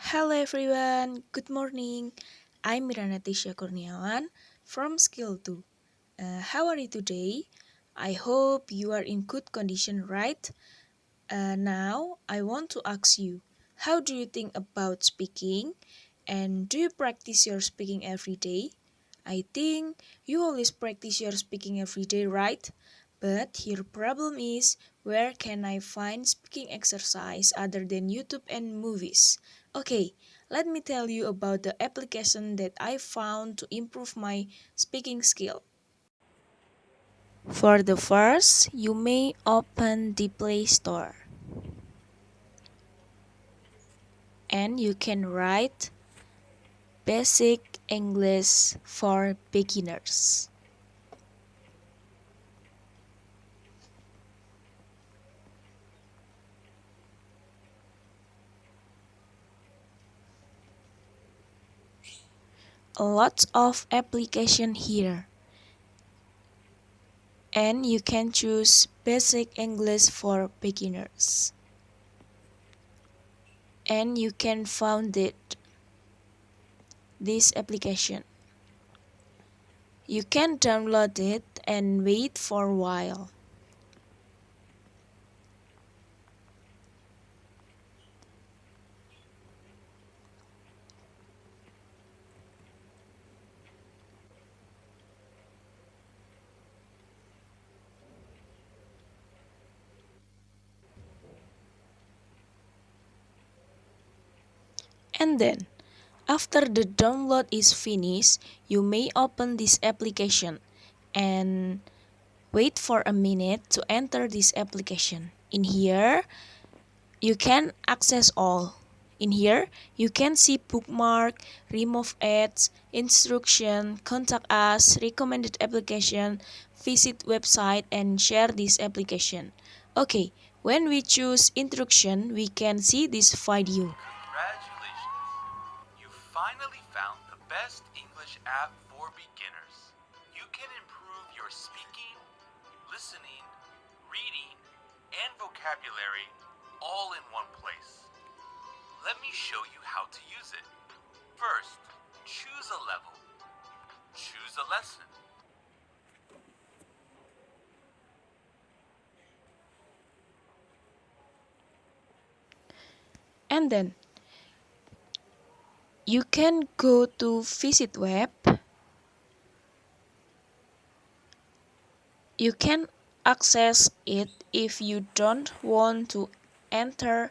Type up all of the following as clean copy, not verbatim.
Hello everyone, good morning. I'm Miranda Teshia from Skill 2. How are you today? I hope you are in good condition, right? Now, I want to ask you, how do you think about speaking? And do you practice your speaking every day? I think you always practice your speaking every day, right? But your problem is, where can I find speaking exercise other than YouTube and movies? Okay, let me tell you about the application that I found to improve my speaking skill. For the first, you may open the Play Store and you can write Basic English for Beginners. Lots of application here. And you can choose Basic English for Beginners. And you can find this application. You can download it and wait for a while. And then, after the download is finished, you may open this application and wait for a minute to enter this application. In here, you can access all. In here, you can see bookmark, remove ads, instruction, contact us, recommended application, visit website, and share this application. Okay, when we choose instruction, we can see this video. Congratulations! You finally found the best English app for beginners. You can improve your speaking, listening, reading, and vocabulary all in one place. Let me show you how to use it. First, choose a level. Choose a lesson. And then you can go to visit web. You can access it if you don't want to enter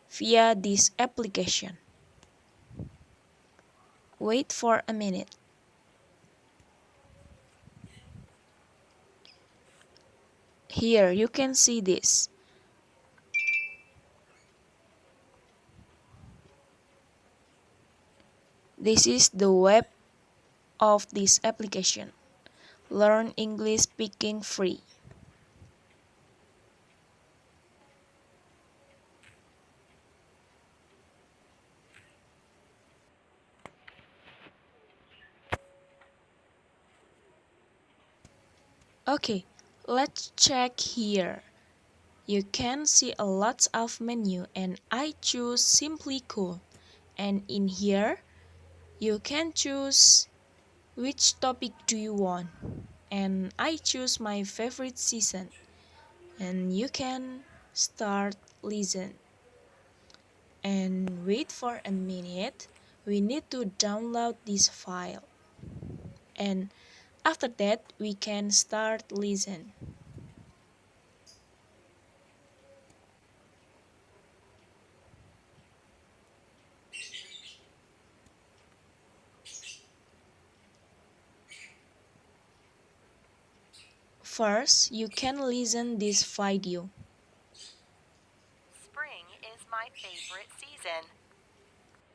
via this application. Wait for a minute. Here you can see this. This is the web of this application. Learn English speaking free. Okay, let's check here. You can see a lot of menu and I choose Simply Cool. And in here, you can choose which topic do you want. And I choose my favorite season. And you can start listen. And wait for a minute. We need to download this file. And after that, we can start listen. First, you can listen this video. Spring is my favorite season.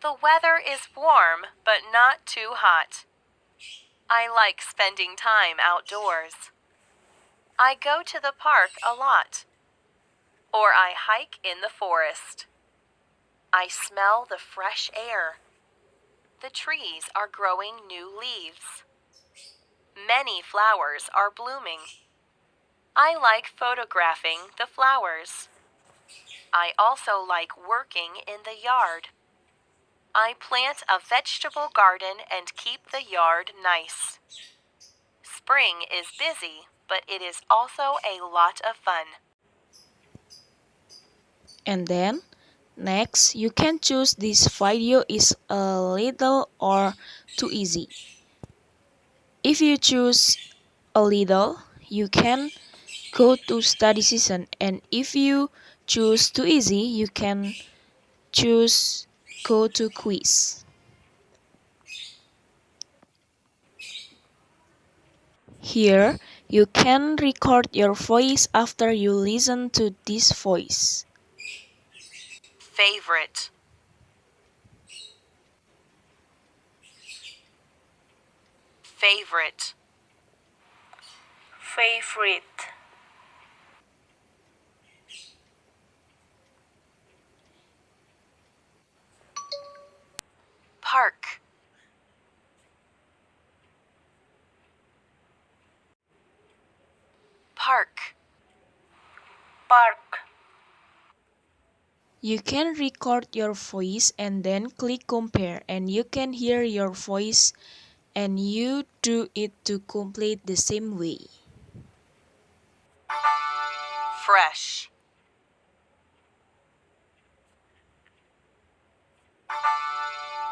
The weather is warm, but not too hot. I like spending time outdoors. I go to the park a lot. Or I hike in the forest. I smell the fresh air. The trees are growing new leaves. Many flowers are blooming. I like photographing the flowers. I also like working in the yard. I plant a vegetable garden and keep the yard nice. Spring is busy, but it is also a lot of fun. And then, next, you can choose this video is a little or too easy. If you choose a little, you can go to study season, and if you choose too easy, you can choose go to quiz. Here, you can record your voice after you listen to this voice. Favorite. Favorite. Favorite. Park. Park. Park. You can record your voice and then click compare, and you can hear your voice and you do it to complete the same way. Fresh.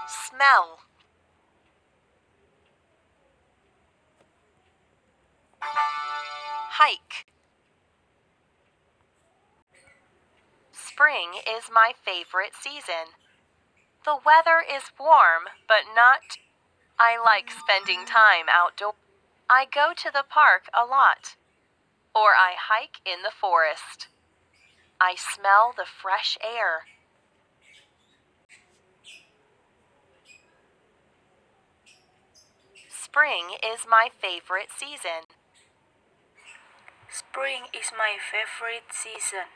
Smell. Hike. Spring is my favorite season. The weather is warm, but not. I like spending time outdoors. I go to the park a lot, or I hike in the forest. I smell the fresh air. Spring is my favorite season. Spring is my favorite season.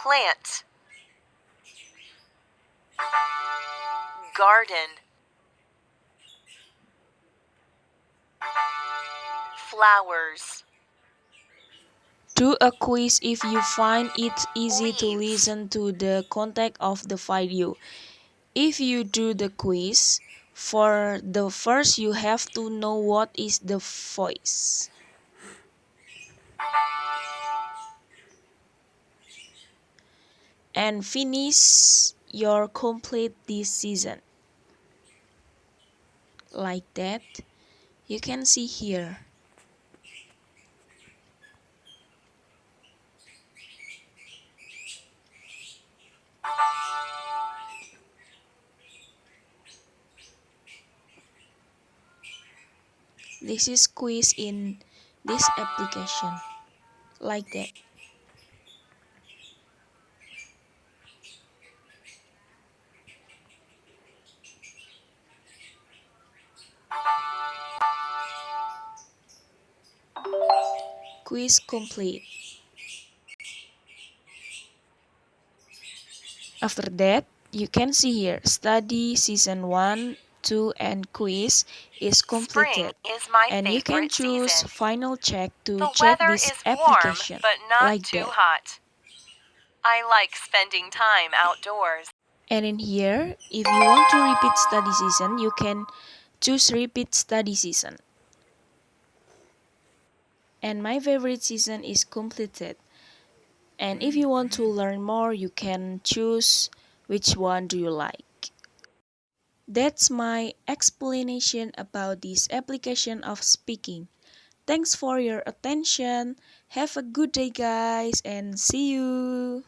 Plant. Garden. Flowers. Do a quiz if you find it easy to Leaves. listen to the content of the video. If you do the quiz, for the first you have to know what is the voice. And finish your complete this season. Like that, you can see here. This is quiz in this application. Like that. Quiz complete. After that, you can see here study season 1, 2 and quiz is Spring completed. is my And you can favorite choose season. final check to The check weather this is warm, application. but not Like too that. hot. I like spending time outdoors. And in here, if you want to repeat study season, you can choose repeat study season. And my favorite season is completed. And if you want to learn more, you can choose which one do you like. That's my explanation about this application of speaking. Thanks for your attention. Have a good day, guys, and see you.